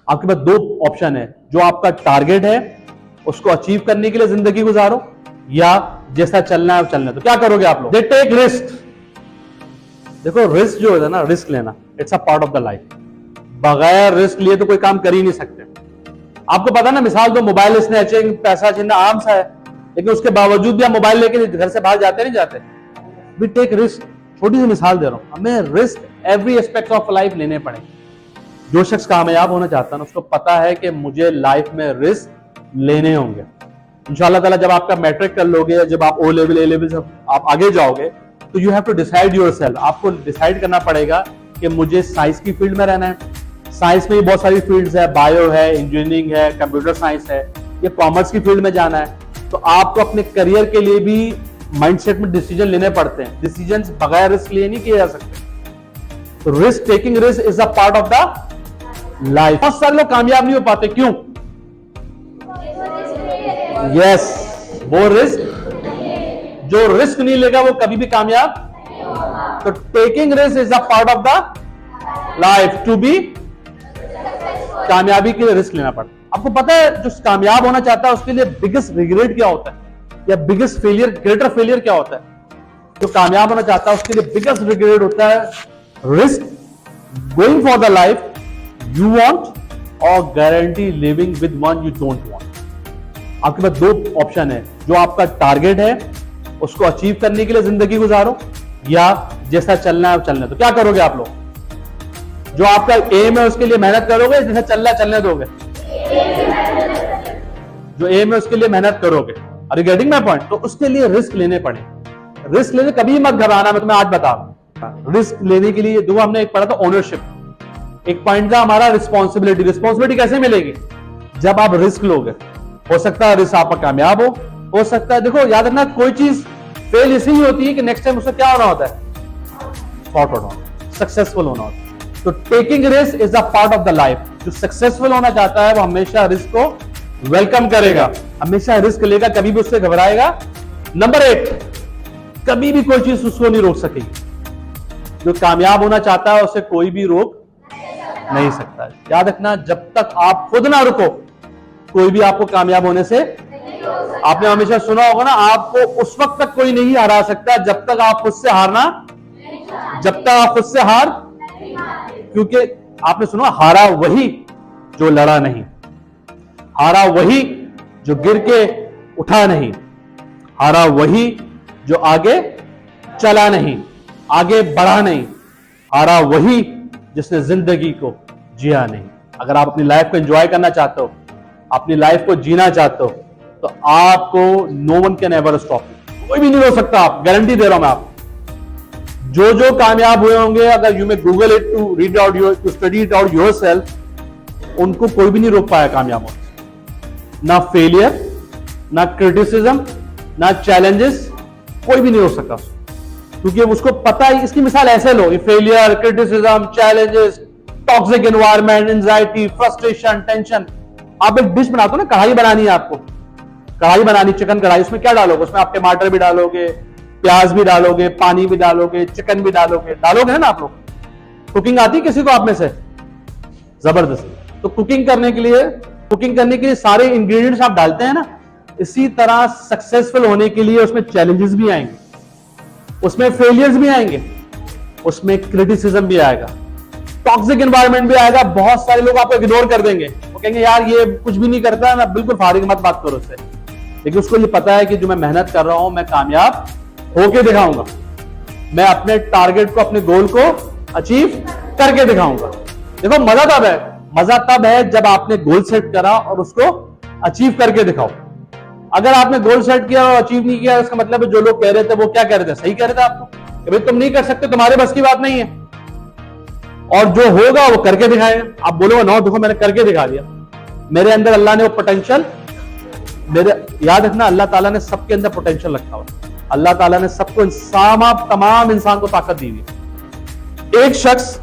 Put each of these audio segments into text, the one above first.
आपके पास दो ऑप्शन है, जो आपका टारगेट है उसको अचीव करने के लिए जिंदगी गुजारो, या जैसा चलना है चलना है। तो क्या करोगे आप लोग? They take risk. देखो रिस्क जो है ना, रिस्क लेना it's a part of the life. बगैर रिस्क लिए तो कोई काम कर ही नहीं सकते। आपको पता ना, मिसाल दो, मोबाइल स्नैचिंग, पैसा छीनना आम सा है, लेकिन उसके बावजूद भी आप मोबाइल लेके घर से बाहर जाते नहीं जाते? We take risk. छोटी सी मिसाल दे रहा हूं, हमें risk every aspect of life लेने पड़ेंगे। जो शख्स कामयाब होना चाहता है ना, उसको पता है कि मुझे लाइफ में रिस्क लेने होंगे। इंशाअल्लाह ताला जब आपका मैट्रिक कर लोगे, जब आप ओ लेवल, ए लेवल से आप आगे जाओगे, तो you have to decide yourself. आपको डिसाइड करना पड़ेगा कि मुझे साइंस की फील्ड में रहना है। साइंस में भी बहुत सारी फील्ड्स है, बायो है, इंजीनियरिंग है, कंप्यूटर साइंस है, या कॉमर्स की फील्ड में जाना है। तो आपको अपने करियर के लिए भी माइंडसेट में डिसीजन लेने पड़ते हैं। डिसीजन बगैर रिस्क लिए नहीं किए जा सकते। तो risk taking, risk is a part of the life. बहुत सारे लोग कामयाब नहीं हो पाते, क्यों? यस, वो रिस्क, जो रिस्क नहीं लेगा वो कभी भी कामयाब। तो taking risk is a part of the life. To be कामयाबी के लिए रिस्क लेना पड़ता है। आपको पता है, जो कामयाब होना चाहता है उसके लिए बिगेस्ट रिग्रेट क्या होता है, या बिगेस्ट फेलियर, ग्रेटर फेलियर क्या होता है? जो कामयाब होना चाहता है उसके लिए बिगेस्ट रिग्रेट होता है risk going for the life you want और guarantee living with one you don't want. आपके पास दो ऑप्शन है, जो आपका टारगेट है उसको अचीव करने के लिए जिंदगी गुजारो, या जैसा चलना है चलना है। तो क्या करोगे आप लोग? जो आपका एम है उसके लिए मेहनत करोगे, जैसा चलना चलने दोगे? जो एम है उसके लिए मेहनत करोगे। Are you getting my point? तो उसके लिए रिस्क लेने पड़े। रिस्क लेने कभी मत घबराना, मैं तुम्हें आज बता रहा हूं। रिस्क लेने के लिए दो हमने एक पढ़ा था, ओनरशिप। एक पॉइंट था हमारा रिस्पॉन्सिबिलिटी। रिस्पॉन्सिबिलिटी कैसे मिलेगी? जब आप रिस्क लोगे। हो सकता है रिस्क आपका कामयाब हो सकता है, देखो याद रखना, कोई चीज फेल इसलिए होती है कि नेक्स्ट टाइम उससे क्या होना होता है, सॉर्ट आउट होना, सक्सेसफुल होना होता है। तो taking risk is a part of the life. जो सक्सेसफुल होना चाहता है वो हमेशा रिस्क को वेलकम करेगा, हमेशा रिस्क लेगा, कभी भी उससे घबराएगा। नंबर 8, कभी भी कोई चीज उसको नहीं रोक सकेगी। जो कामयाब होना चाहता है उसे कोई भी रोक नहीं सकता। याद रखना, जब तक आप खुद ना रुको, कोई भी आपको कामयाब होने से, आपने हमेशा सुना होगा ना, आपको उस वक्त तक कोई नहीं हरा सकता जब तक आप खुद से हारना, जब तक आप खुद से हार, क्योंकि आपने सुना, हारा वही जो लड़ा नहीं, हारा वही जो गिर के उठा नहीं, हारा वही जो आगे चला नहीं, आगे बढ़ा नहीं, हारा वही जिसने जिंदगी को जिया नहीं। अगर आप अपनी लाइफ को एंजॉय करना चाहते हो, अपनी लाइफ को जीना चाहते हो, तो आपको no one can ever stop, कोई भी नहीं रोक सकता। आप गारंटी दे रहा हूं मैं आपको। जो जो कामयाब हुए होंगे, अगर you may Google it to read out to study it out yourself, उनको कोई भी नहीं रोक पाया कामयाब होने। ना फेलियर, ना क्रिटिसिज्म, ना चैलेंजेस, कोई भी नहीं हो सका, क्योंकि उसको पता ही। इसकी मिसाल ऐसे लो, failure, criticism, challenges, toxic environment, anxiety, frustration, tension. आप एक डिश बनाते हो ना, कढ़ाई बनानी है आपको, कढ़ाई बनानी, चिकन कढ़ाई, उसमें क्या डालोगे? उसमें आप टमाटर भी डालोगे, प्याज भी डालोगे, पानी भी डालोगे, चिकन भी डालोगे है ना आप लोग। कुकिंग आती है किसी को आप में से? जबरदस्त। तो कुकिंग करने के लिए सारे इंग्रेडिएंट्स आप डालते हैं ना। इसी तरह सक्सेसफुल होने के लिए उसमें चैलेंजेस भी आएंगे, उसमें फेलियर्स भी आएंगे, उसमें क्रिटिसिज्म भी आएगा, टॉक्सिक एनवायरनमेंट भी आएगा। बहुत सारे लोग आपको इग्नोर कर देंगे, वो कहेंगे यार ये कुछ भी नहीं करता, ना बिल्कुल फारिग, मत बात करो उससे। लेकिन उसको ये पता है कि जो मैं मेहनत कर रहा हूं, मैं कामयाब होके दिखाऊंगा, मैं अपने टारगेट को, अपने गोल को अचीव करके दिखाऊंगा। देखो मजा तब है जब आपने गोल सेट करा और उसको अचीव करके दिखाओ। अगर आपने गोल सेट किया और अचीव नहीं किया, इसका मतलब है जो लोग कह रहे थे वो क्या कह रहे थे, सही कह रहे थे आपको कि भाई तुम नहीं कर सकते, तुम्हारे बस की बात नहीं है, और जो होगा वो करके दिखाएगा। आप बोलोगे ना, देखो मैंने करके दिखा दिया, मेरे अंदर अल्लाह ने वो पोटेंशियल, याद रखना, अल्लाह ताला ने सबके अंदर पोटेंशियल रखा हुआ। अल्लाह ताला ने सबको, तमाम इंसान को ताकत दी हुई। एक शख्स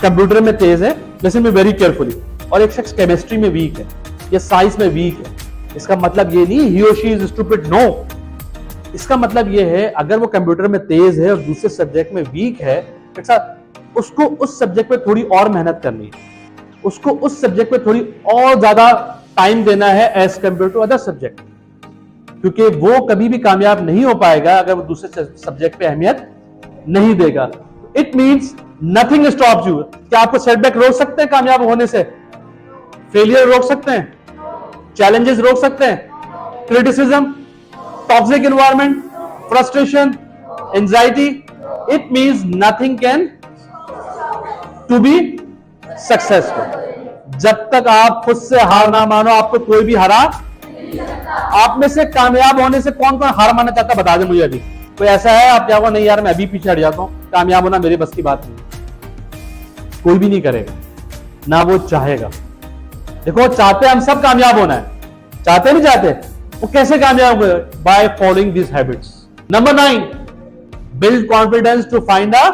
कंप्यूटर में तेज है, लिसन मी वेरी केयरफुली, और एक शख्स केमिस्ट्री में वीक है या साइंस में वीक है। इसका मतलब ये नहीं ही और शी इज स्टूपिड, नो। इसका मतलब ये है, अगर वो कंप्यूटर में तेज है और दूसरे सब्जेक्ट में वीक है, उसको उस सब्जेक्ट पे थोड़ी और मेहनत करनी है। उसको उस सब्जेक्ट पे थोड़ी और ज्यादा टाइम देना है as compare to other subject, क्योंकि वो कभी भी कामयाब नहीं हो पाएगा अगर वो दूसरे सब्जेक्ट पे अहमियत नहीं देगा। It means nothing stops you. क्या आपको सेटबैक रोक सकते हैं कामयाब होने से? फेलियर रोक सकते हैं? चैलेंजेस रोक सकते हैं? Criticism, toxic environment, frustration, anxiety, it means nothing can to be successful. जब तक आप खुद से हार ना मानो, आपको कोई भी हरा। आप में से कामयाब होने से कौन कौन हार मानना चाहता बता दे मुझे। अभी कोई ऐसा है आप क्या हो, नहीं यार मैं अभी पीछे हट जाता हूं, कामयाब होना मेरे बस की बात नहीं। कोई भी नहीं करेगा, ना वो चाहेगा। देखो चाहते हम सब कामयाब होना है, चाहते नहीं चाहते? वो कैसे कामयाब हुए? By following this habits. Number 9, build confidence to find a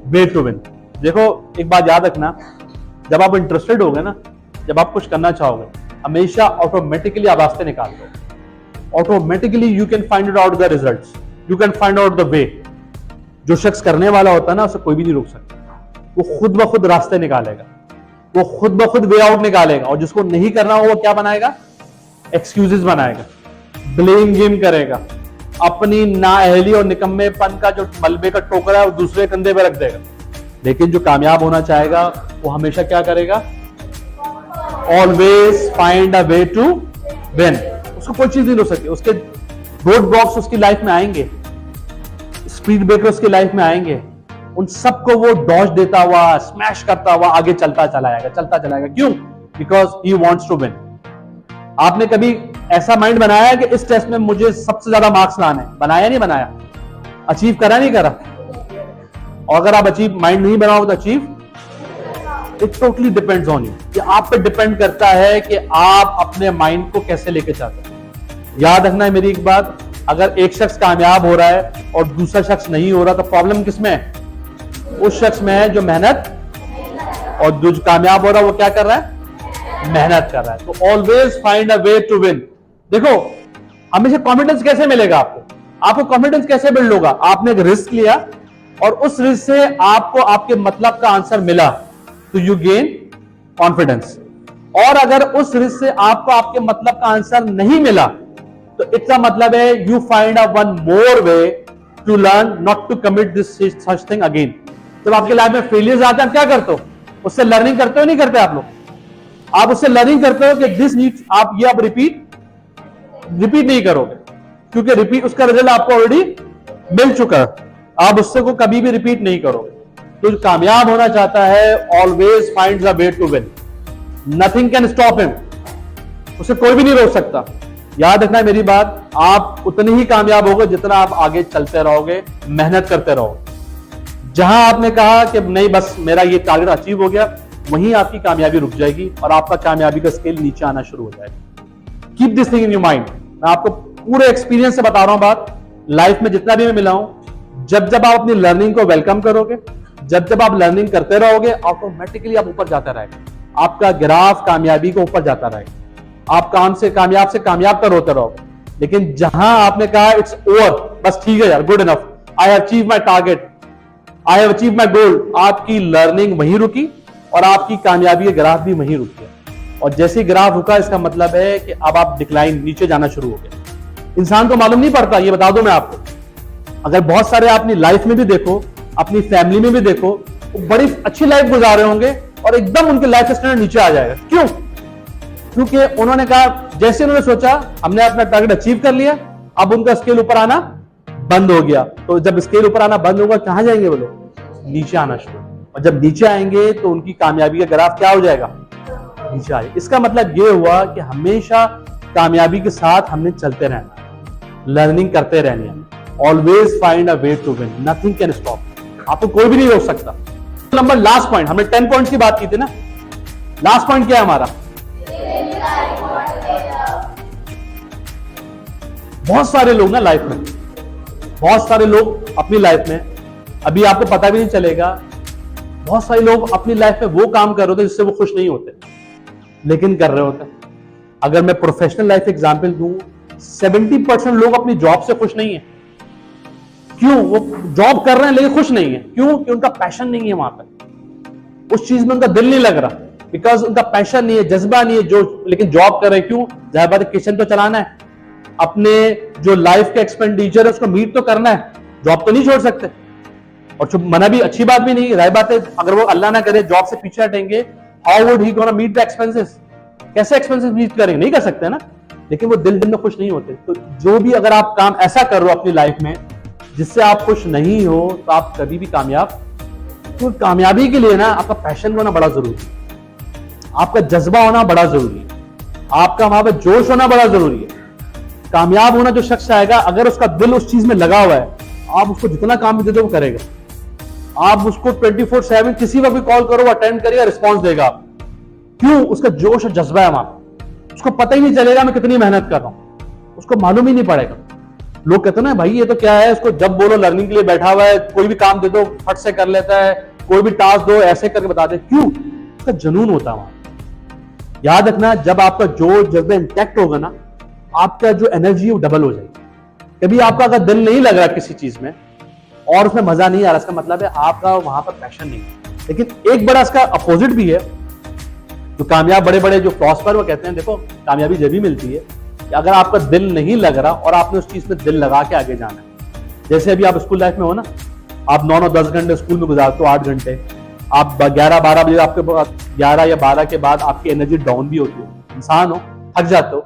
way to win. देखो एक बात याद रखना, जब आप इंटरेस्टेड होगे ना, जब आप कुछ करना चाहोगे, हमेशा ऑटोमेटिकली आप रास्ते निकालते हो। Automatically you can find out the results, you can find out the way. जो शख्स करने वाला होता है ना, उसे कोई भी नहीं रोक सकता। वो खुद ब खुद रास्ते निकालेगा, वो खुद ब खुद वे आउट निकालेगा। और जिसको नहीं करना हो वो क्या बनाएगा? एक्सक्यूजेस बनाएगा, ब्लेम गेम करेगा, अपनी नाअहली और निकम्मेपन का जो मलबे का टोकरा है वो दूसरे कंधे पे रख देगा। लेकिन जो कामयाब होना चाहेगा वो हमेशा क्या करेगा? Always find a way to win. उसको कोई चीज नहीं रोक सकती। उसके रोड ब्लॉक्स उसकी लाइफ में आएंगे, स्पीड ब्रेकर उसकी लाइफ में आएंगे, उन सबको वो डॉज देता हुआ, स्मैश करता हुआ आगे चलता चला जाएगा। क्यों? Because he wants to win. आपने कभी ऐसा माइंड बनाया है कि इस टेस्ट में मुझे सबसे ज्यादा मार्क्स लाने? बनाया नहीं बनाया? अचीव करा नहीं करा? और अगर आप अचीव माइंड नहीं बनाओगे तो achieve, it totally depends on you. ये आप पे डिपेंड करता है कि आप अपने माइंड को कैसे लेके जाते हैं। याद रखना है मेरी एक बात, अगर एक शख्स कामयाब हो रहा है और दूसरा शख्स नहीं हो रहा तो प्रॉब्लम किसमें है? उस शख्स में है जो मेहनत, और जो कामयाब हो रहा है वो क्या कर रहा है? मेहनत कर रहा है। तो always find a way to win. देखो हमेशा कॉन्फिडेंस कैसे मिलेगा आपको? आपको कॉन्फिडेंस कैसे बिल्ड होगा? आपने एक रिस्क लिया और उस रिस्क से आपको आपके मतलब का आंसर मिला तो यू गेन कॉन्फिडेंस। और अगर उस रिस्क से आपको आपके मतलब का आंसर नहीं मिला तो इसका मतलब है you find a one more way to learn not to commit this such thing again. जब आपके लाइफ में फेलियर्स आते हैं आप क्या करते हो? उससे लर्निंग करते हो नहीं करते आप लोग? आप उससे लर्निंग करते हो कि दिस नीड्स, आप ये आप रिपीट नहीं करोगे, क्योंकि रिपीट उसका रिजल्ट आपको ऑलरेडी मिल चुका है। आप उससे को कभी भी रिपीट नहीं करोगे। तो जो कामयाब होना चाहता है always finds a way to win. Nothing can stop him. उसे कोई भी नहीं रोक सकता। याद रखना है मेरी बात, आप उतने ही कामयाब होगे जितना आप आगे चलते रहोगे, मेहनत करते रहोगे। जहां आपने कहा कि नहीं बस मेरा ये टारगेट अचीव हो गया, वहीं आपकी कामयाबी रुक जाएगी और आपका कामयाबी का स्केल नीचे आना शुरू हो जाएगा। Keep this thing in your mind. मैं आपको पूरे एक्सपीरियंस से बता रहा हूं बात, लाइफ में जितना भी मैं मिला हूं, जब आप अपनी लर्निंग को वेलकम करोगे, जब आप लर्निंग करते रहोगे, ऑटोमेटिकली आप ऊपर जाता रहेगा। आपका ग्राफ कामयाबी को ऊपर जाता रहेगा। आप काम से कामयाब कर होते रहोगे। लेकिन जहां आपने कहा इट्स ओवर, बस ठीक है यार, good enough, I have achieve my target, I have achieve my goal, आपकी लर्निंग वहीं रुकी और आपकी कामयाबी का ग्राफ भी वहीं रुक गया। और जैसे ही ग्राफ रुका इसका मतलब है कि अब आप डिक्लाइन, नीचे जाना शुरू हो गए। इंसान को मालूम नहीं पड़ता, ये बता दो मैं आपको। अगर बहुत सारे आप अपनी लाइफ में भी देखो, अपनी फैमिली में भी देखो, वो बड़ी अच्छी लाइफ गुजार रहे होंगे और एकदम उनके लाइफ स्टैंडर्ड नीचे आ जाएगा। क्यों? क्योंकि उन्होंने कहा, जैसे उन्होंने सोचा हमने अपना टारगेट अचीव कर लिया, अब उनका स्केल ऊपर आना बंद हो गया। तो जब स्केल ऊपर आना बंद होगा कहां जाएंगे वो लोग? नीचे आना शुरू। और जब नीचे आएंगे तो उनकी कामयाबी का ग्राफ क्या हो जाएगा? नीचे आएगा। इसका मतलब ये हुआ कि हमेशा कामयाबी के साथ हमने चलते रहना, लर्निंग करते रहनी है। Always find a way to win, nothing can stop. आपको कोई भी नहीं रोक सकता। नंबर लास्ट पॉइंट, हमने 10 पॉइंट्स की बात की थी ना, लास्ट पॉइंट क्या है हमारा? बहुत सारे लोग ना लाइफ में, बहुत सारे लोग अपनी लाइफ में, अभी आपको पता भी नहीं चलेगा, बहुत सारे लोग अपनी लाइफ में वो काम कर रहे होते जिससे वो खुश नहीं होते, लेकिन कर रहे होते। अगर मैं प्रोफेशनल लाइफ एग्जांपल दूं, 70% लोग अपनी जॉब से खुश नहीं है। क्यों? वो जॉब कर रहे हैं लेकिन खुश नहीं है। क्यों? कि उनका पैशन नहीं है वहां पर। उस चीज में उनका दिल नहीं लग रहा, बिकॉज उनका पैशन नहीं है, जज्बा नहीं है, जो लेकिन जॉब कर रहे हैं। क्यों? जाहिर बात है किचन तो चलाना है, अपने जो लाइफ के एक्सपेंडिचर है उसको मीट तो करना है, जॉब तो नहीं छोड़ सकते। और जो मना भी अच्छी बात भी नहीं, जाहिर बात है अगर वो अल्लाह ना करे जॉब से पीछे हटेंगे, how would he gonna meet the expenses? कैसे एक्सपेंसेस मीट करेंगे? नहीं कर सकते ना। लेकिन वो दिल में खुश नहीं होते। तो जो भी अगर आप काम ऐसा कर रहे हो अपनी लाइफ में जिससे आप खुश नहीं हो, तो आप कभी भी कामयाब, तो कामयाबी के लिए ना आपका पैशन होना बड़ा जरूरी है, आपका जज्बा होना बड़ा जरूरी है, आपका वहां पे जोश होना बड़ा जरूरी है। कामयाब होना जो शख्स आएगा, अगर उसका दिल उस चीज में लगा हुआ है, आप उसको जितना काम भी दे दो वो करेगा। आप उसको 24/7 किसी वक्त भी कॉल करो, अटेंड करेगा, रिस्पॉन्स देगा। क्यों? उसका जोश और जज्बा है वहां। उसको पता ही नहीं चलेगा मैं कितनी मेहनत कर रहा हूं, उसको मालूम ही नहीं पड़ेगा। लोग कहते हैं ना भाई ये तो क्या है, इसको जब बोलो लर्निंग के लिए बैठा हुआ है, कोई भी काम दे दो फट से कर लेता है, कोई भी टास्क दो ऐसे करके बता दे। क्यों? उसका जुनून होता है वहां। याद रखना, जब आपका जोश जज्बा इंटैक्ट होगा ना, आपका जो एनर्जी है वो डबल हो जाएगी। कभी आपका अगर दिल नहीं लग रहा किसी चीज में और उसमें मजा नहीं आ रहा, इसका मतलब है आपका वहां पर पैशन नहीं है। लेकिन एक बड़ा इसका अपोजिट भी है, जो कामयाब बड़े बड़े जो प्रॉस्पर वो कहते हैं, देखो कामयाबी जब भी मिलती है कि अगर आपका दिल नहीं लग रहा और आपने उस चीज में दिल लगा के आगे जाना है। जैसे अभी आप स्कूल लाइफ में हो ना, आप 9-10 घंटे स्कूल में गुजारते हो, 8 घंटे, आप 11-12 बजे, आपके 11 या 12 के बाद आपकी एनर्जी डाउन भी होती है, इंसान हो, थक जाते हो।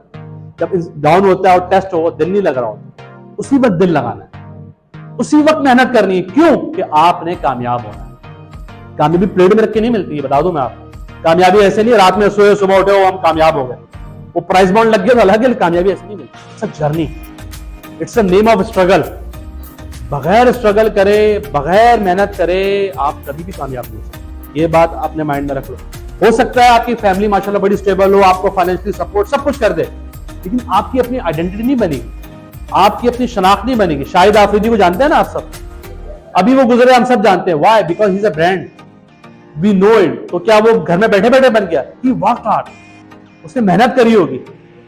जब डाउन होता है और टेस्ट हो, दिल नहीं लग रहा होता, उसी वक्त दिल लगाना है, उसी वक्त मेहनत करनी है। क्यों? कि आपने कामयाब होना है। कामयाबी प्लेट में रख के नहीं मिलती है, बता दूं मैं आपको। कामयाबी ऐसे नहीं रात में सोए सुबह उठे हो हम कामयाब हो गए, वो प्राइस बॉन्ड लग गया तो अलग है। कामयाबी ऐसे नहीं मिलती, it's a journey, it's a name of struggle. बगैर स्ट्रगल करे, बगैर मेहनत करे, आप कभी भी कामयाब नहीं हो सकते। ये बात अपने माइंड में रख लो। हो सकता है आपकी फैमिली माशाल्लाह बड़ी स्टेबल हो, आपको फाइनेंशियली सपोर्ट सब कुछ कर दे, लेकिन आपकी अपनी आइडेंटिटी नहीं बनेगी, आपकी अपनी शनाख्त नहीं बनेगी। शाहिद आफरीदी को जानते हैं ना आप सब, अभी वो गुजरे हम सब जानते हैं। Why? Because he is a brand, we know it. तो क्या वो घर में बैठे बैठे बन गया? ही वर्कड हार्ड, उसने मेहनत करी होगी,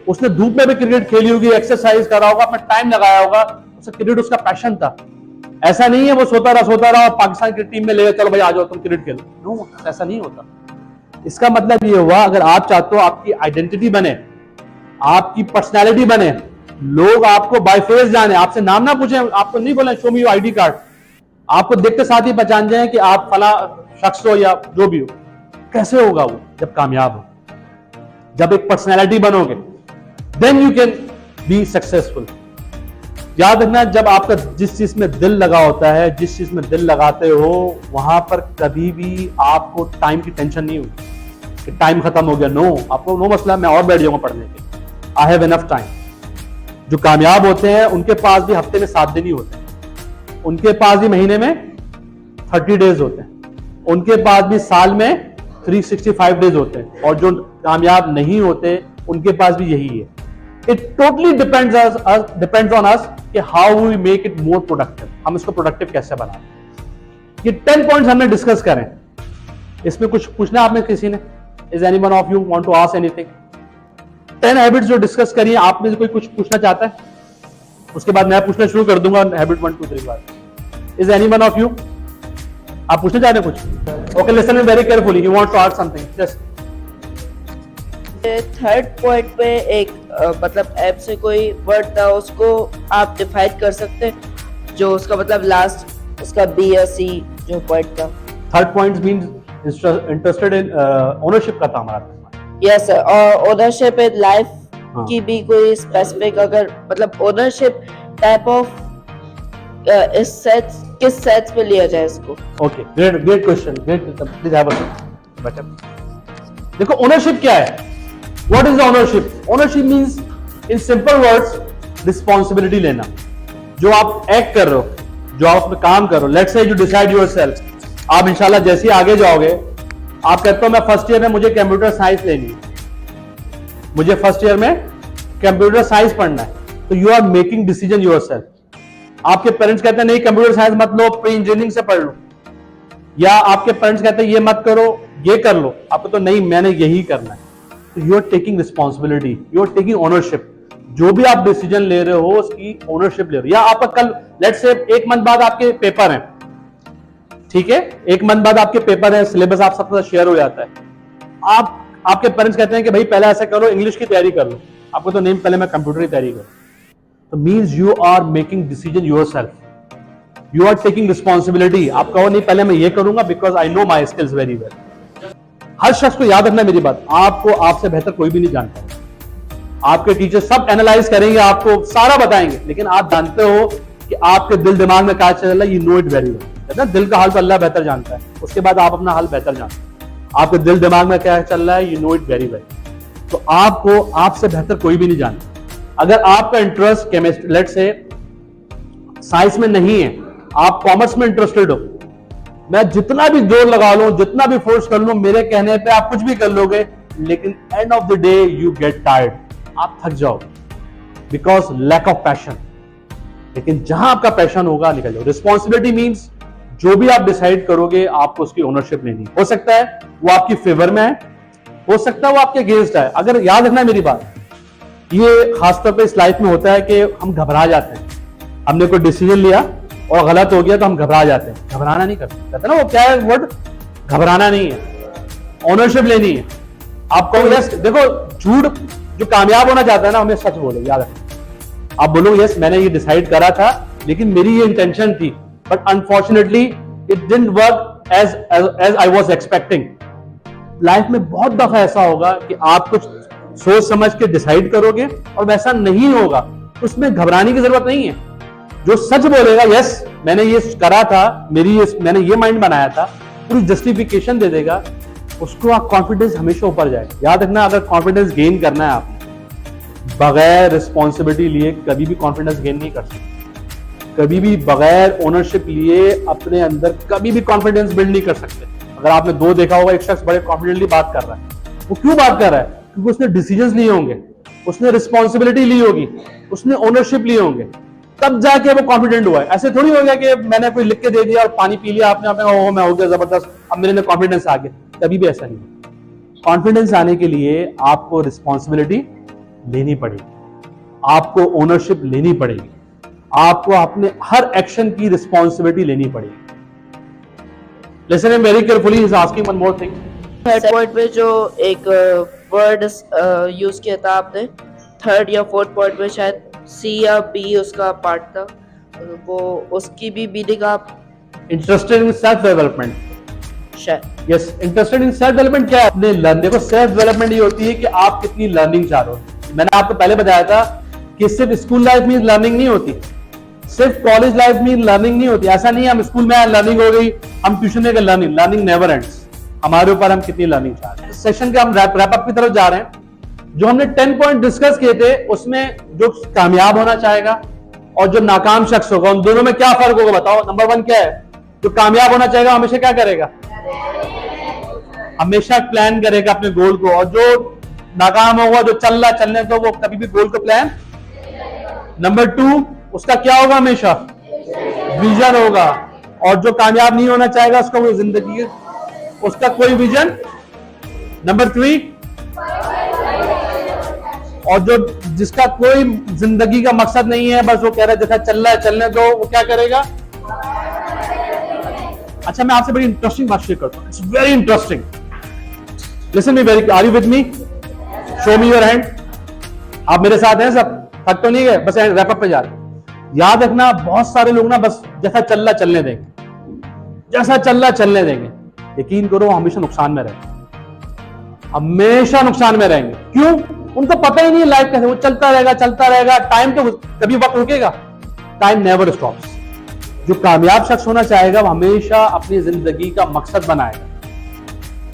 उसने धूप में भी क्रिकेट खेली होगी, एक्सरसाइज करा होगा, अपना टाइम लगाया होगा, उसे क्रिकेट उसका पैशन था। ऐसा नहीं है वो सोता रहा और पाकिस्तान की टीम में ले चलो भाई आ जाओ तुम क्रिकेट खेलो, नो, ऐसा नहीं होता। इसका मतलब ये हुआ, अगर आप चाहते हो आपकी आइडेंटिटी बने, आपकी पर्सनैलिटी बने, लोग आपको बाय फेस जाने, आपसे नाम ना पूछे, आपको नहीं बोले show me your ID card, आपको देखते साथ ही पहचान जाए कि आप फला शख्स हो या जो भी हो। कैसे होगा वो? जब कामयाब हो, जब एक पर्सनैलिटी बनोगे, then you can be successful. याद रखना, जब आपका जिस चीज में दिल लगा होता है, जिस चीज में दिल लगाते हो, वहां पर कभी भी आपको टाइम की टेंशन नहीं होगी कि टाइम खत्म हो गया। नो, आपको नो मसला, मैं और बैठ जाऊंगा पढ़ने के, आई हैव इनफ टाइम। जो कामयाब होते हैं उनके पास भी हफ्ते में 7 दिन ही होते हैं, उनके पास भी महीने में 30 डेज होते हैं, उनके पास भी साल में 365 डेज होते हैं। और जो कामयाब नहीं होते उनके पास भी यही है। It totally depends on us कि how we make it more productive, हम इसको प्रोडक्टिव कैसे बनाते। ये 10 पॉइंट्स हमने डिस्कस करें, इसमें कुछ पूछना आपने किसी ने? Is anyone of you want to ask anything? 10 habits जो डिस्कस करी, आप में से कोई कुछ पूछना चाहता है? उसके बाद मैं पूछना शुरू कर दूंगा हैबिट 1 2 3 बाद। Is anyone of you? आप पूछना चाहते हैं कुछ? Okay, listen very carefully, you want to ask something, just. Third point पे एक मतलब ऐप से कोई वर्ड था, उसको आप डिफाइन कर सकते हैं, जो उसका मतलब लास्ट उसका बी या सी जो पॉइंट था। Third point means interested in ownership का था हमारा। यस सर, और ओनरशिप इन लाइफ की भी कोई स्पेसिफिक, अगर मतलब ओनरशिप टाइप ऑफ इस सेट्स किस सेट्स पे लिया जाए इसको? Okay, great question, great. Please have a better. देखो ओनरशिप क्या है? What is ownership? Ownership means in simple words responsibility लेना। जो आप एक्ट कर रहे हो, जो आप उसमें काम कर रहे हो, let's say you decide yourself, आप इंशाल्लाह जैसे ही आगे जाओगे, आप कहते हो मैं फर्स्ट ईयर में मुझे कंप्यूटर साइंस लेनी है, मुझे फर्स्ट ईयर में कंप्यूटर साइंस पढ़ना है, तो you are making decision yourself. आपके पेरेंट्स कहते हैं नहीं कंप्यूटर साइंस मत लो, प्री इंजीनियरिंग से पढ़ लो, या आपके पेरेंट्स कहते हैं ये मत करो ये कर लो, आपको तो नहीं मैंने यही करना है। तो you are taking responsibility, you are taking ownership. जो भी आप डिसीजन ले रहे हो उसकी ओनरशिप ले रहे हो। या आपका कल लेट्स से 1 मंथ बाद आपके पेपर हैं, ठीक है, एक मंथ बाद आपके पेपर है, सिलेबस आप सबके साथ शेयर हो जाता है, आपके पेरेंट्स कहते हैं कि भाई पहले ऐसा करो, इंग्लिश की तैयारी कर लो, आपको तो नहीं पहले मैं कंप्यूटर की तैयारी करूं, तो means you are making decision yourself, you are taking responsibility. आप कहो नहीं पहले मैं ये करूंगा because I know my skills very well. हर शख्स को याद रखना मेरी बात, आपको आपसे बेहतर कोई भी नहीं जानता। आपके टीचर सब एनालाइज करेंगे, आपको सारा बताएंगे, लेकिन आप जानते हो कि आपके दिल दिमाग में क्या चल रहा है, you know it very well. दिल का हाल तो अल्लाह बेहतर जानता है, उसके बाद आप अपना हाल बेहतर जानते हैं। आपके दिल दिमाग में क्या चल रहा है, you know it very well. तो आपको आपसे बेहतर कोई भी नहीं जानता। अगर आपका इंटरेस्ट केमिस्ट्री लेट से साइंस में नहीं है, आप कॉमर्स में इंटरेस्टेड हो, मैं जितना भी जोर लगा लूं, जितना भी फोर्स कर लूं, मेरे कहने पे आप कुछ भी कर लोगे, लेकिन end of the day you get tired, आप थक जाओ बिकॉज लैक ऑफ पैशन। लेकिन जहां आपका पैशन होगा, निकल जाओ। रिस्पॉन्सिबिलिटी मीन्स जो भी आप डिसाइड करोगे आपको उसकी ओनरशिप लेनी। हो सकता है वो आपकी फेवर में है, हो सकता है वो आपके अगेंस्ट है। अगर याद रखना मेरी बात, ये खासतौर पे इस लाइफ में होता है कि हम घबरा जाते हैं। हमने कोई डिसीजन लिया और गलत हो गया तो हम घबरा जाते हैं। घबराना नहीं करते, कहते ना वो क्या है वर्ड, घबराना नहीं है, ओनरशिप लेनी है। आप कहो यस, देखो झूठ जो कामयाब होना चाहता है ना, हमें सच बोलो, याद रखो। आप बोलो यस मैंने ये डिसाइड करा था, लेकिन मेरी ये इंटेंशन थी, but unfortunately it didn't work as I was expecting. Life में बहुत दफा ऐसा होगा कि आप कुछ सोच समझ के डिसाइड करोगे और वैसा नहीं होगा, उसमें घबराने की जरूरत नहीं है। जो सच बोलेगा यस मैंने ये करा था, मैंने ये माइंड बनाया था, पूरी जस्टिफिकेशन दे देगा, उसको आप कॉन्फिडेंस हमेशा ऊपर जाएगा। याद रखना, अगर कॉन्फिडेंस गेन करना है आपने, बगैर रिस्पॉन्सिबिलिटी लिए कभी भी कॉन्फिडेंस गेन नहीं कर सकते। कभी भी बगैर ओनरशिप लिए अपने अंदर कभी भी कॉन्फिडेंस बिल्ड नहीं कर सकते। अगर आपने दो देखा होगा, एक शख्स बड़े कॉन्फिडेंटली बात कर रहा है, वो क्यों बात कर रहा है? क्योंकि उसने डिसीजंस लिए होंगे, उसने रिस्पॉन्सिबिलिटी ली होगी, उसने ओनरशिप लिए होंगे, तब जाके वो कॉन्फिडेंट हुआ है। ऐसे थोड़ी हो गया कि मैंने कोई लिख के दे दिया और पानी पी लिया आपने, मैं हो गया जबरदस्त, अब मेरे में कॉन्फिडेंस आ गया। कभी भी ऐसा नहीं। कॉन्फिडेंस आने के लिए आपको रिस्पॉन्सिबिलिटी लेनी पड़ेगी, आपको ओनरशिप लेनी पड़ेगी, आपको अपने हर एक्शन की रिस्पॉन्सिबिलिटी लेनी पड़ेगी। Listen him very carefully, he is asking one more thing. Third point में जो एक वर्ड यूज किया था आपने, थर्ड या फोर्थ पॉइंट में शायद सी या बी उसका पार्ट था, वो उसकी भी मीनिंग आप इंटरेस्टेड इन सेल्फ डेवलपमेंट। शायद yes, interested in self development क्या है? अपने लर्न, देखो सेल्फ डेवलपमेंट ये होती है कि आप कितनी लर्निंग चाह रहे हो। मैंने आपको पहले बताया था कि सिर्फ स्कूल लाइफ में लर्निंग नहीं होती, सिर्फ कॉलेज लाइफ में लर्निंग नहीं होती। ऐसा नहीं है हम स्कूल में लर्निंग हो गई, हम ट्यूशन में लर्निंग नेवर एंड्स। हमारे ऊपर हम कितनी लर्निंग चाह रहे हैं। सेशन के हम रैप अप की तरफ जा रहे हैं। जो हमने 10 पॉइंट डिस्कस किए थे, उसमें जो कामयाब होना चाहेगा और जो नाकाम शख्स होगा, उन दोनों में क्या फर्क होगा बताओ? नंबर 1 क्या है? जो कामयाब होना चाहेगा हमेशा क्या करेगा? हमेशा प्लान करेगा अपने गोल को, और जो नाकाम होगा, जो चलने तो वो कभी भी गोल को प्लान। नंबर 2 उसका क्या होगा? हमेशा विजन होगा। और जो कामयाब नहीं होना चाहेगा उसका वो जिंदगी, उसका कोई विजन। नंबर 3 और जो जिसका कोई जिंदगी का मकसद नहीं है, बस वो कह रहा है जैसा चल रहा है चलने दो, वो क्या करेगा? अच्छा, मैं आपसे बड़ी इंटरेस्टिंग बात शेयर करता हूं। It's very interesting, listen me very, are you with me? Show me your hand. आप मेरे साथ हैं सब? थक तो नहीं गए? बस रैप अप पे जा रहे। याद रखना, बहुत सारे लोग ना बस जैसा चल रहा चलने देंगे, जैसा चल रहा चलने देंगे। यकीन करो हमेशा नुकसान में रहेंगे, हमेशा नुकसान में रहेंगे। क्यों? उनको पता ही नहीं है लाइफ कैसे, वो चलता रहेगा। टाइम तो कभी वक्त रुकेगा? Time never stops. जो कामयाब शख्स होना चाहेगा वो हमेशा अपनी जिंदगी का मकसद बनाएगा,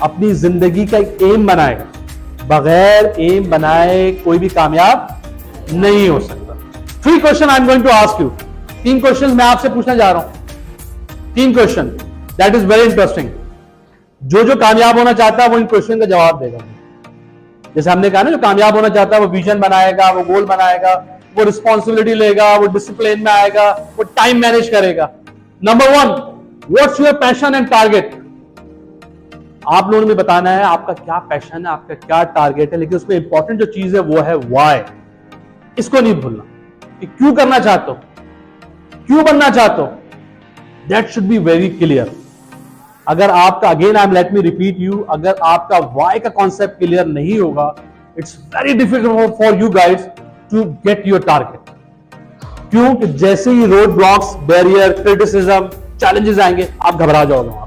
अपनी जिंदगी का एक एम बनाएगा। बगैर एम बनाए कोई भी कामयाब नहीं हो सकता। 3 question I am going to ask you. 3 question मैं आपसे पूछना जा रहा हूं। 3 question that is very interesting. जो कामयाब होना चाहता है वो इन क्वेश्चन का जवाब देगा। जैसे हमने कहा ना, जो कामयाब होना चाहता है वो विजन बनाएगा, वो गोल बनाएगा, वो रिस्पॉन्सिबिलिटी लेगा, वो डिसिप्लिन में आएगा, वो टाइम मैनेज करेगा। Number 1, what's your passion and target? आप लोगों ने बताना है आपका क्या पैशन है, आपका क्या टारगेट है, लेकिन उसमें इंपॉर्टेंट जो चीज है वो है व्हाई। इसको नहीं भूलना कि क्यों करना चाहते हो, क्यों बनना चाहते हो। That should be very clear. अगर आपका, again I am let me repeat you, अगर आपका वाई का कॉन्सेप्ट क्लियर नहीं होगा, it's very difficult for you guys to get your target. क्यों? कि जैसे ही road blocks, barrier, criticism, challenges आएंगे, आप घबरा जाओगे वहां।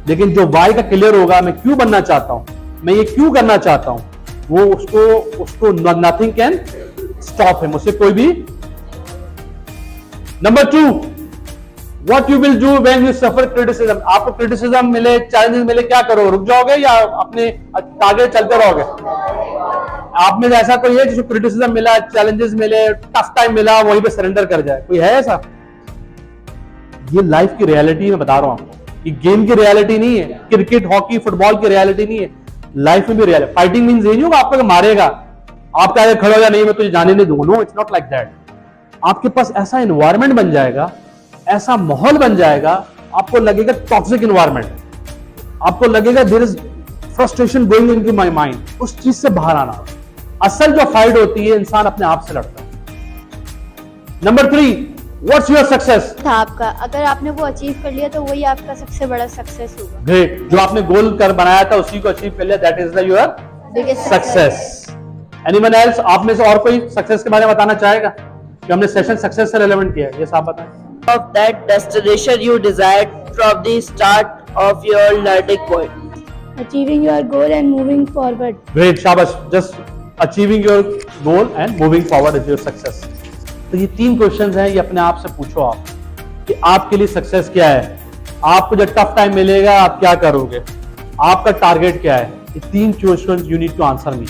लेकिन जो वाई का क्लियर होगा, मैं क्यों बनना चाहता हूं, मैं ये क्यों करना चाहता हूं, वो उसको नथिंग कैन स्टॉप हिम, उससे कोई भी। Number 2, what you will do when you suffer criticism. आपको क्रिटिसिज्म मिले, चैलेंजेस मिले, क्या करो? रुक जाओगे या अपने आगे चलते रहोगे? आप में ऐसा कोई है जिसको क्रिटिसिज्म मिला, चैलेंजेस मिले, टफ टाइम मिला, वहीं पे सरेंडर कर जाए? कोई है ऐसा? ये लाइफ की रियलिटी मैं बता रहा हूं आपको, ये गेम की रियलिटी नहीं है, क्रिकेट, हॉकी, फुटबॉल की रियलिटी नहीं है, लाइफ में भी रियलिटी। फाइटिंग मींस ये नहीं होगा आपको मारेगा, आपका आगे खड़ा हो जाए, नहीं मैं तुझे जाने नहीं दूंगा। No, it's not like that. आपके पास ऐसा एनवायरमेंट बन जाएगा, ऐसा माहौल बन जाएगा, आपको लगेगा टॉक्सिक एनवायरमेंट, आपको लगेगा there is frustration going into my mind. उस चीज से बाहर आना। असल जो फाइट होती है, इंसान अपने आप से लड़ता है। Number 3, what's your success? था आपका, अगर आपने वो अचीव कर लिया तो वही आपका सबसे बड़ा सक्सेस होगा। ग्रेट, जो आपने गोल कर बनाया था उसी को अचीव कर लिया, that is the your biggest success. Anyone else? आप में से और कोई सक्सेस के बारे में बताना चाहेगा कि हमने सेशन सक्सेस से रिलेवेंट किया है? ये साहब बताएं। Of that destination you desired from the start of your learning point. Achieving your goal and moving forward. Great, शाबाश। Just achieving your goal and moving forward is your success. तो ये 3 questions हैं, ये अपने आप से पूछो आप कि आपके लिए सक्सेस क्या है। आपको जब टफ टाइम मिलेगा आप क्या करोगे, आपका टारगेट क्या है? ये 3 questions you need to answer me.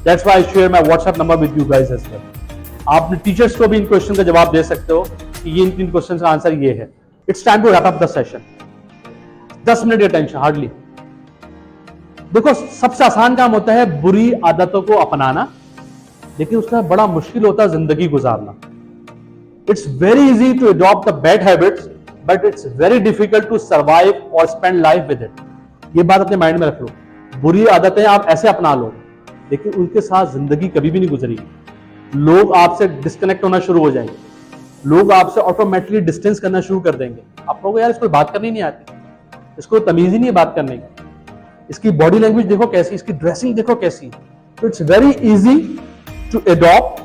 That's why I share my WhatsApp number with you guys as well. आप टीचर्स को भी इन क्वेश्चन का जवाब दे सकते हो कि ये इन 3 क्वेश्चन का आंसर ये है। It's time to wrap up the session. 10 minute की टेंशन हार्डली। देखो, सबसे आसान काम होता है बुरी आदतों को अपनाना, लेकिन उसका बड़ा मुश्किल होता है जिंदगी गुजारना। It's very easy to adopt the bad habits, but it's very difficult to survive और स्पेंड लाइफ विद इट। ये बात अपने माइंड में रख लो। बुरी आदतें आप ऐसे अपना लो, लेकिन उनके साथ जिंदगी कभी भी नहीं गुजरेगी। लोग आपसे डिस्कनेक्ट होना शुरू हो जाएंगे, लोग आपसे ऑटोमेटिकली डिस्टेंस करना शुरू कर देंगे। आप लोगों को यार इसको बात करनी नहीं आती, इसको तमीज ही नहीं है बात करने की, इसकी बॉडी लैंग्वेज देखो कैसी, इसकी ड्रेसिंग देखो कैसी। तो it's very easy to adopt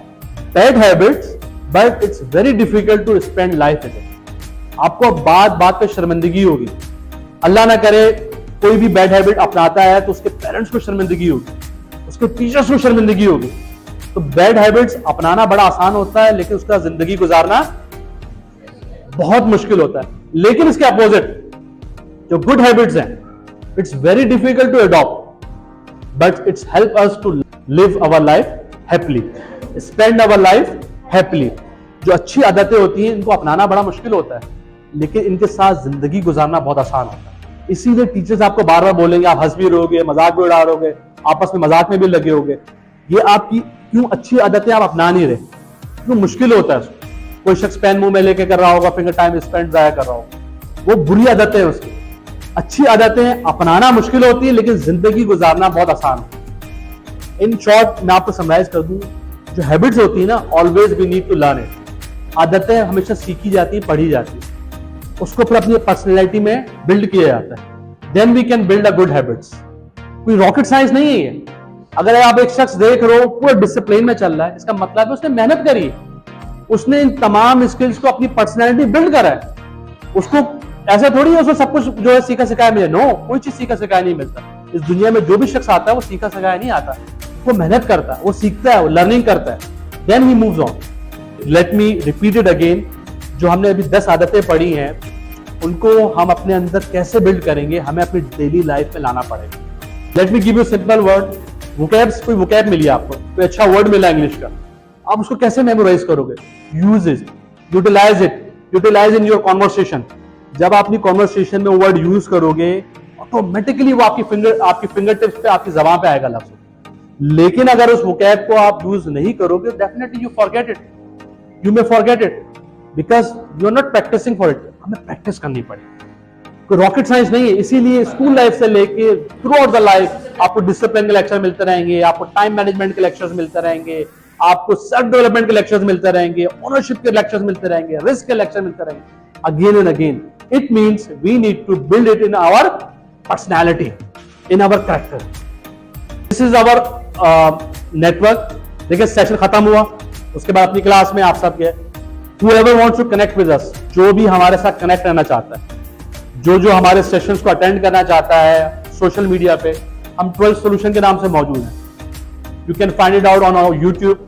bad habits, but it's very difficult to spend life with it. आपको बात बात पे शर्मिंदगी होगी। अल्लाह ना करे कोई भी बैड हैबिट अपनाता है तो उसके पेरेंट्स को शर्मिंदगी होगी, उसके टीचर्स को शर्मिंदगी होगी। तो बैड हैबिट्स अपनाना बड़ा आसान होता है, लेकिन उसका जिंदगी गुजारना बहुत मुश्किल होता है। लेकिन इसके अपोजिट जो गुड हैबिट्स हैं, it's very difficult to adopt, but it's help us to live our life happily, spend our life happily. जो अच्छी आदतें होती हैं इनको अपनाना बड़ा मुश्किल होता है, लेकिन इनके साथ जिंदगी गुजारना बहुत आसान होता है। इसीलिए टीचर्स आपको बार बार बोलेंगे, आप हंस भी रहोगे, मजाक भी उड़ा रहोगे, आपस में मजाक में भी लगे होगे। ये आपकी क्यों अच्छी आदतें आप अपना नहीं रहे, क्यों मुश्किल होता है। कोई शख्स पेन मुंह में लेके कर रहा होगा, फिंगर टाइम स्पेंड जाया कर रहा होगा, वो बुरी आदतें हैं उसकी। अच्छी आदतें अपनाना मुश्किल होती है, लेकिन जिंदगी गुजारना बहुत आसान है। इन शॉर्ट मैं आपको समराइज कर दूं, जो हैबिट्स होती है ना, always we need to learn it. आदतें हमेशा सीखी जाती है, पढ़ी जाती है, उसको फिर अपनी पर्सनैलिटी में बिल्ड किया जाता है। Then we can build a good habits. कोई रॉकेट साइंस नहीं है ये। अगर आप एक शख्स देख रहे हो पूरे डिसिप्लिन में चल रहा है, इसका मतलब है उसने मेहनत करी है, उसने इन तमाम स्किल्स को अपनी पर्सनैलिटी बिल्ड करा है। उसको ऐसा थोड़ी है उसको सब कुछ जो है सीखा सिखाया मिले। नो, कोई चीज सीखा सिखाया नहीं मिलता। इस दुनिया में जो भी शख्स आता है वो सीखा सिखाया नहीं आता, वो मेहनत करता है, वो सीखता है, वो लर्निंग करता है, देन ही moves on. Let me repeat it again. जो हमने अभी 10 आदतें पढ़ी हैं, उनको हम अपने अंदर कैसे बिल्ड करेंगे, हमें अपनी डेली लाइफ में लाना पड़ेगा। Let me give you simple word. Vocabs, कोई वोकैब मिली आपको, कोई अच्छा वर्ड मिला इंग्लिश का, आप उसको कैसे मेमोराइज करोगे? Use it, utilise it, utilise in your conversation. जब आप अपनी कॉन्वर्सेशन में वर्ड यूज करोगे, ऑटोमेटिकली वो आपकी फिंगर टिप्स पे, आपकी जबान पे आएगा लफ्ज। लेकिन अगर उस वोकैब को आप यूज नहीं करोगे, definitely you forget it, you may forget it, because you are not practising for it. हमें प्रैक्टिस करनी पड़ेगी। कोई रॉकेट साइंस नहीं है। इसीलिए स्कूल लाइफ से लेके थ्रू आउट द लाइफ आपको डिसिप्लिन के लेक्चर मिलते रहेंगे, आपको टाइम मैनेजमेंट के लेक्चर्स मिलते रहेंगे, आपको सेल्फ डेवलपमेंट के लेक्चर्स मिलते रहेंगे, ओनरशिप के लेक्चर्स मिलते रहेंगे, रिस्क के लेक्चर मिलते रहेंगे। again and again. It means we need to build it in our personality, in our character. This is our network. देखिए सेशन खत्म हुआ, उसके बाद अपनी क्लास में आप सब के whoever wants to connect with us, जो भी हमारे साथ कनेक्ट रहना चाहता है, जो हमारे सेशंस को अटेंड करना चाहता है सोशल मीडिया पे, हम 12 सॉल्यूशन के नाम से मौजूद हैं. You can find it out on our YouTube,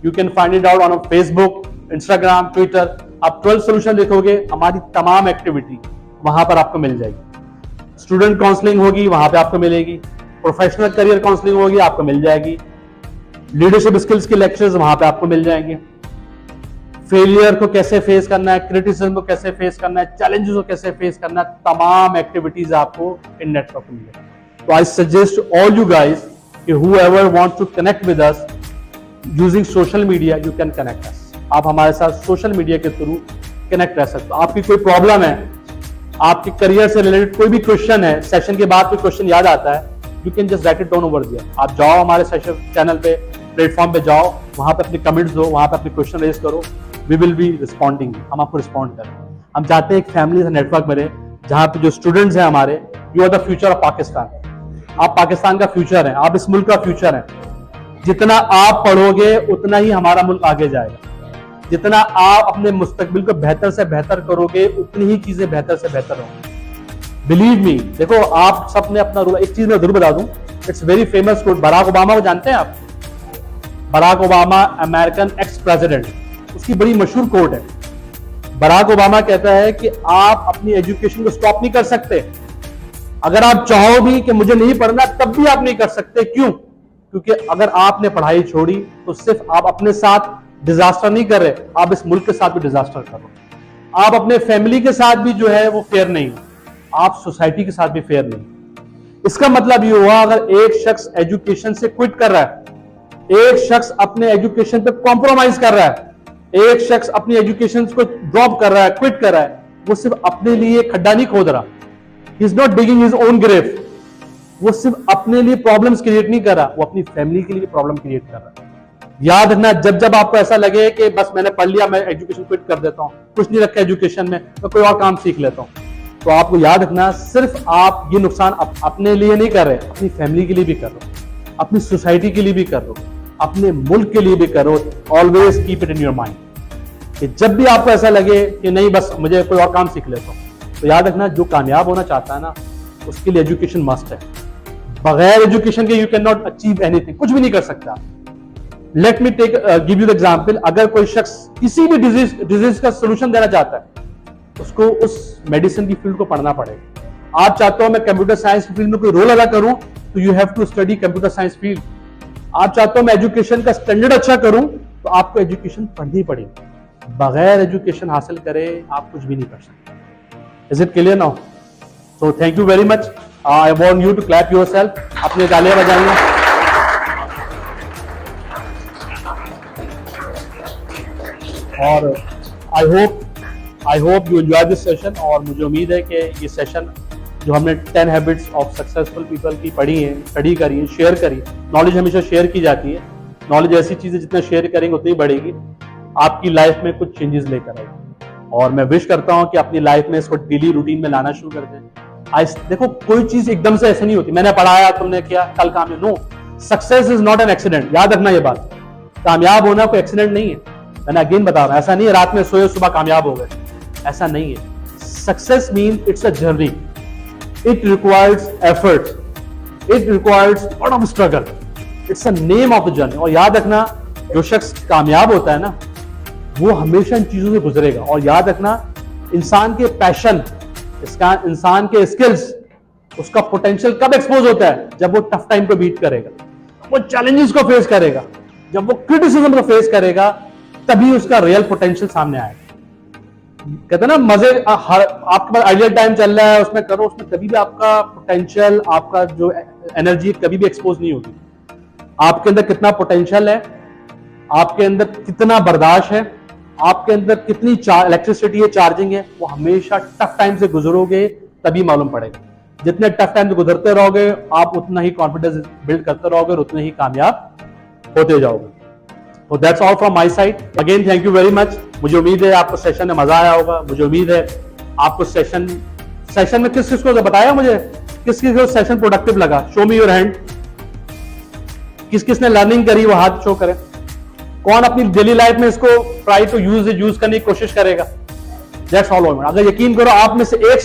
you can find it out on our Facebook, Instagram, Twitter. आप 12 सॉल्यूशन देखोगे, हमारी तमाम एक्टिविटी वहां पर आपको मिल जाएगी. स्टूडेंट काउंसलिंग होगी, वहां पे आपको मिलेगी. प्रोफेशनल करियर काउंसलिंग होगी, आपको मिल जाएगी. लीडरशिप स्किल्स के लेक्चर्स वहां पे आपको मिल जाएंगे. फेलियर को कैसे फेस करना है, क्रिटिसिज्म को कैसे फेस करना है, चैलेंजेस को कैसे फेस करना है, तमाम एक्टिविटीज आपको इन नेटवर्क में मिलेगी. तो I suggest all you guys कि whoever wants to connect with us using social media, you can connect us. आप हमारे साथ सोशल मीडिया के थ्रू कनेक्ट रह सकते हो. आपकी कोई प्रॉब्लम है, आपके करियर से रिलेटेड कोई भी क्वेश्चन है, सेशन के बाद कोई क्वेश्चन याद आता है, you can just right it down over दियर. आप जाओ हमारे सेशन चैनल पे, प्लेटफॉर्म पे जाओ, वहां पे अपने कमेंट्स दो, वहां पे अपने क्वेश्चन रेज करो. We will be responding. हम आपको रिस्पॉन्ड करें. हम चाहते हैं एक फैमिली से नेटवर्क बने, जहां पे जो स्टूडेंट्स हैं हमारे, you are the future of Pakistan. आप पाकिस्तान का फ्यूचर है, आप इस मुल्क का फ्यूचर है. जितना आप पढ़ोगे उतना ही हमारा मुल्क आगे जाएगा. जितना आप अपने मुस्तकबिल को बेहतर से बेहतर करोगे, उतनी ही चीजें बेहतर से बेहतर होंगी. Believe me. देखो आप सब ने अपना रोल, एक चीज मैं जरूर बता दूं, it's very famous quote. Barack Obama को जानते हैं आप? Barack Obama American ex president, उसकी बड़ी मशहूर कोट है. बराक ओबामा कहता है कि आप अपनी एजुकेशन को स्टॉप नहीं कर सकते. अगर आप चाहो भी कि मुझे नहीं पढ़ना, तब भी आप नहीं कर सकते. क्यों? क्योंकि अगर आपने पढ़ाई छोड़ी तो सिर्फ आप अपने साथ डिजास्टर नहीं कर रहे, आप इस मुल्क के साथ भी डिजास्टर कर रहे हो. आप अपने फैमिली के साथ भी जो है वो फेयर नहीं हो, आप सोसाइटी के साथ भी फेयर नहीं. इसका मतलब ये हुआ, अगर एक शख्स एजुकेशन से क्विट कर रहा है, एक शख्स अपने एजुकेशन पे कॉम्प्रोमाइज कर रहा है, एक शख्स अपनी एजुकेशन को ड्रॉप कर रहा है, क्विट कर रहा है, वो सिर्फ अपने लिए खड्डा नहीं खोद रहा. He is not digging his own grave. वो सिर्फ अपने लिए प्रॉब्लम्स क्रिएट नहीं कर रहा, वो अपनी फैमिली के लिए प्रॉब्लम क्रिएट कर रहा है. याद रखना, जब जब आपको ऐसा लगे कि बस मैंने पढ़ लिया, मैं एजुकेशन क्विट कर देता हूं, कुछ नहीं रखा एजुकेशन में, मैं कोई और काम सीख लेता हूं, तो आपको याद रखना, सिर्फ आप ये नुकसान अपने लिए नहीं कर रहे, अपनी फैमिली के लिए भी कर रहे हो, अपनी सोसाइटी के लिए भी कर रहे हो, अपने मुल्क के लिए भी कर रहे हो. Always keep it in your mind कि जब भी आपको ऐसा लगे कि नहीं बस मुझे कोई और काम सीख लेता हूं, तो याद रखना, जो कामयाब होना चाहता है ना, उसके लिए एजुकेशन मस्ट है. बगैर एजुकेशन के you can not achieve anything. कुछ भी नहीं कर सकता. Let me take give you the example. अगर कोई शख्स किसी भी डिजीज का सोल्यूशन देना चाहता है, उसको उस मेडिसिन की फील्ड को पढ़ना पड़ेगा. आप चाहते हो मैं कंप्यूटर साइंस की फील्ड में कोई रोल अदा करूं, तो you have to study computer science field. आप चाहते हो मैं एजुकेशन का स्टैंडर्ड अच्छा करूं, तो आपको एजुकेशन पढ़नी पड़ेगी. बगैर एजुकेशन हासिल करे आप कुछ भी नहीं कर सकते. Is it clear now? So thank you very much. I want you to clap yourself. अपने तालियां बजाइए. और I hope you enjoy this session. और मुझे उम्मीद है कि ये सेशन जो हमने 10 हैबिट्स ऑफ सक्सेसफुल पीपल की पढ़ी है, स्टडी करी है, शेयर करी. नॉलेज हमेशा शेयर की जाती है. नॉलेज ऐसी चीज है, जितना शेयर करेंगे उतनी बढ़ेगी, आपकी लाइफ में कुछ चेंजेस लेकर आएगी. और मैं विश करता हूं कि अपनी लाइफ में इसको डेली रूटीन में लाना शुरू कर दें. देखो कोई चीज एकदम से ऐसे नहीं होती, मैंने पढ़ाया, तुमने किया, कल कामयाब. No, success is not an accident. याद रखना ये बात. कामयाब होना कोई एक्सीडेंट नहीं है. मैंने अगेन बता रहा हूं, ऐसा नहीं है रात में सोए सुबह कामयाब हो गए, ऐसा नहीं है. Success mean it's a journey. It requires effort, it requires lot of struggle. It's a name of the journey. और याद रखना, जो शख्स कामयाब होता है ना, वो हमेशा इन चीजों से गुजरेगा. और याद रखना, इंसान के पैशन, इंसान के स्किल्स, उसका पोटेंशियल कब एक्सपोज होता है? जब वो टफ टाइम को बीट करेगा, वो चैलेंजेस को फेस करेगा, जब वो क्रिटिसिज्म को फेस करेगा, तभी उसका रियल पोटेंशियल सामने आएगा. कहते हैं ना, मजे आपके पास आइडियल टाइम चल रहा है, उसमें करो, उसमें कभी भी आपका पोटेंशियल, आपका जो एनर्जी कभी भी एक्सपोज नहीं होगी. आपके अंदर कितना पोटेंशियल है, आपके अंदर कितना बर्दाश्त है, आपके अंदर कितनी इलेक्ट्रिसिटी है, चार्जिंग है, वो हमेशा टफ टाइम से गुजरोगे तभी मालूम पड़ेगा. जितने टफ टाइम से गुजरते रहोगे, आप उतना ही कॉन्फिडेंस बिल्ड करते रहोगे और उतने ही कामयाब होते जाओगे. तो that's all from my side. Again thank you very much. मुझे उम्मीद है आपको सेशन में मजा आया होगा। मुझे उम्मीद है आपको सेशन में किस किस को बताया, मुझे किस किस को सेशन प्रोडक्टिव लगा। Show me your hand. किस किसने लर्निंग करी वो हाथ शो करें। कौन अपनी डेली लाइफ में इसको ट्राई टू यूज करने की कोशिश करेगा। That's all. अगर यकीन करो आप में से एक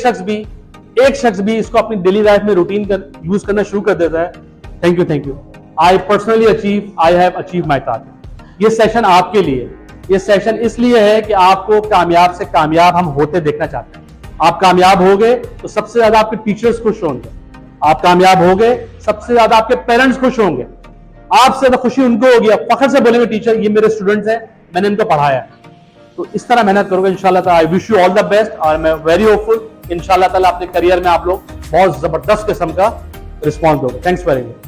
शख्स भी इसको अपनी डेली लाइफ में रूटीन यूज करना शुरू कर देता है, thank you. I personally have achieve my target. ये सेशन आपके लिए, ये सेशन इसलिए है कि आपको कामयाब से कामयाब हम होते देखना चाहते हैं। आप कामयाब हो गए तो सबसे ज्यादा आपके टीचर्स खुश होंगे। आप कामयाब हो गए सबसे ज्यादा आपके पेरेंट्स खुश होंगे। आपसे ज्यादा खुशी उनको होगी, आप फख्र से बोलेंगे टीचर ये मेरे स्टूडेंट्स हैं, मैंने इनको पढ़ाया। तो इस तरह मेहनत करोगे इंशाल्लाह ताला। I wish you all the best और मैं वेरी होपफुल इंशाल्लाह ताला अपने करियर में आप लोग बहुत जबरदस्त किस्म का रिस्पॉन्स दोगे। Thanks very much.